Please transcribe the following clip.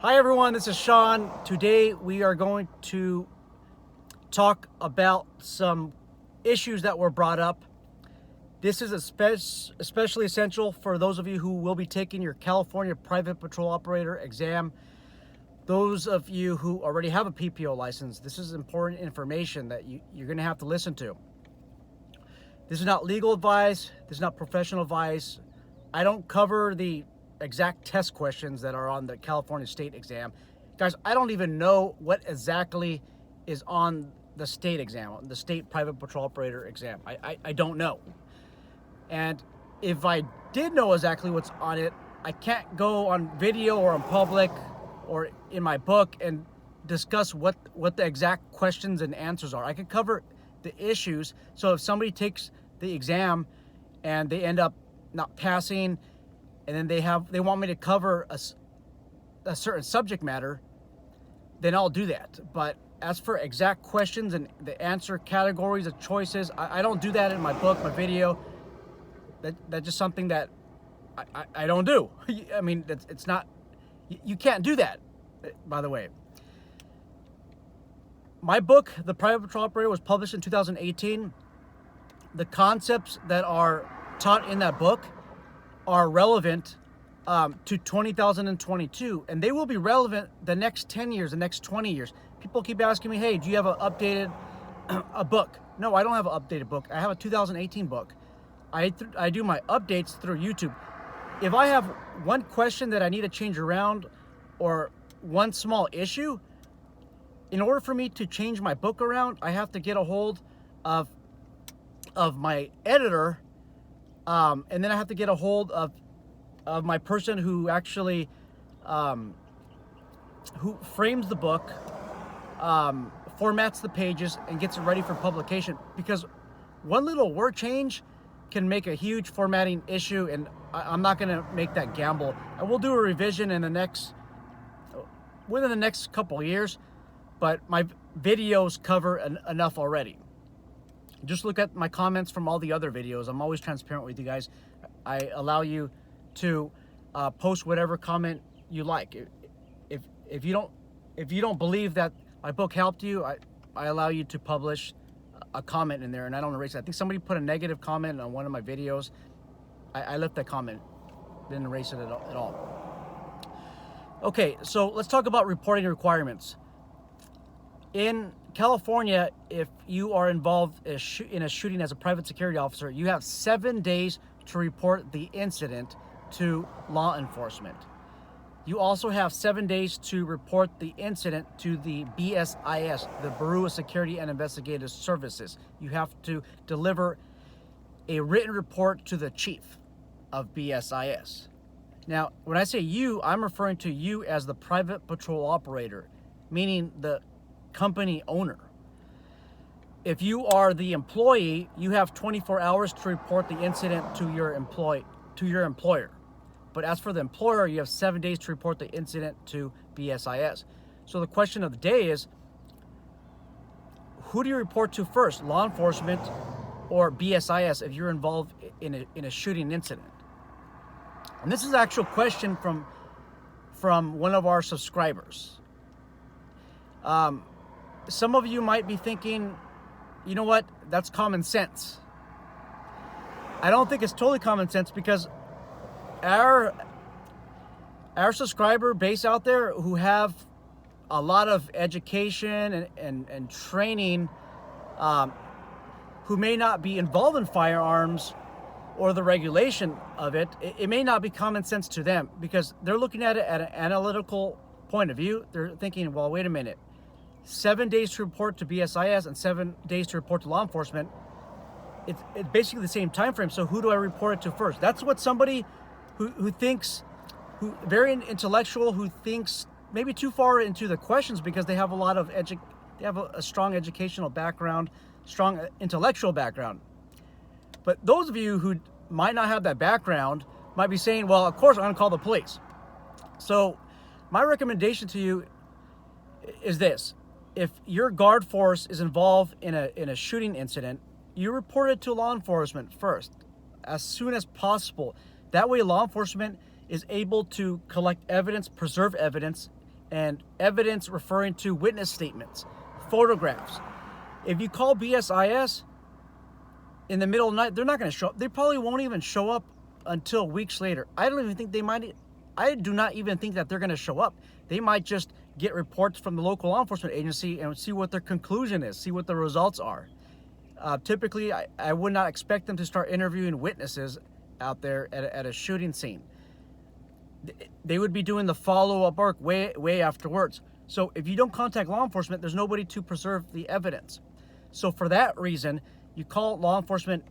Hi everyone, this is Sean. Today we are going to talk about some issues that were brought up. This is especially essential for those of you who will be taking your California Private Patrol Operator exam. Those of you who already have a PPO license, this is important information that you're going to have to listen to. This is not legal advice. This is not professional advice. I don't cover the exact test questions that are on the California state exam. Guys, I don't even know what exactly is on the state exam, the state private patrol operator exam. I don't know. And if I did know exactly what's on it, I can't go on video or in public or in my book and discuss what the exact questions and answers are. I can cover the issues. So if somebody takes the exam and they end up not passing, and then they want me to cover a certain subject matter, then I'll do that. But as for exact questions and the answer categories of choices, I don't do that in my book, my video. That's just something that I don't do. I mean, it's not, you can't do that, by the way. My book, The Private Patrol Operator, was published in 2018. The concepts that are taught in that book are relevant to 2022, and they will be relevant the next 10 years, the next 20 years. People keep asking me, hey, do you have an updated a book? No, I don't have an updated book. I have a 2018 book. I do my updates through YouTube. If I have one question that I need to change around or one small issue, in order for me to change my book around, I have to get a hold of my editor, and then I have to get a hold of my person who actually who frames the book, formats the pages, and gets it ready for publication. Because one little word change can make a huge formatting issue, and I'm not going to make that gamble. I will do a revision within the next couple of years, but my videos cover enough already. Just look at my comments from all the other videos. I'm always transparent with you guys. I allow you to post whatever comment you like. If you don't believe that my book helped you, I allow you to publish a comment in there, and I don't erase it. I think somebody put a negative comment on one of my videos. I left that comment, didn't erase it at all. Okay, so let's talk about reporting requirements. In California, if you are involved in a shooting as a private security officer, you have 7 days to report the incident to law enforcement. You also have 7 days to report the incident to the BSIS, the Bureau of Security and Investigative Services. You have to deliver a written report to the chief of BSIS. Now, when I say you, I'm referring to you as the private patrol operator, meaning the company owner. If you are the employee, you have 24 hours to report the incident to your employer. But as for the employer, you have 7 days to report the incident to BSIS. So the question of the day is, who do you report to first, law enforcement or BSIS, if you're involved in a shooting incident? And this is an actual question from one of our subscribers. Some of you might be thinking, you know what, that's common sense. I don't think it's totally common sense, because our subscriber base out there who have a lot of education and training, who may not be involved in firearms or the regulation of it, it may not be common sense to them, because they're looking at it at an analytical point of view. They're thinking, well, wait a minute. 7 days to report to BSIS and 7 days to report to law enforcement. It's basically the same time frame. So who do I report it to first? That's what somebody who thinks, who very intellectual, who thinks maybe too far into the questions, because they have a lot of they have a strong educational background, strong intellectual background. But those of you who might not have that background might be saying, well, of course I'm going to call the police. So my recommendation to you is this. If your guard force is involved in a shooting incident, you report it to law enforcement first, as soon as possible. That way law enforcement is able to collect evidence, preserve evidence, and evidence referring to witness statements, photographs. If you call BSIS in the middle of the night, they're not going to show up. They probably won't even show up until weeks later. I don't even think they might. I do not even think that they're going to show up. They might just get reports from the local law enforcement agency and see what their conclusion is, see what the results are. Typically, I would not expect them to start interviewing witnesses out there at a shooting scene. They would be doing the follow-up work way afterwards. So if you don't contact law enforcement, there's nobody to preserve the evidence. So for that reason, you call law enforcement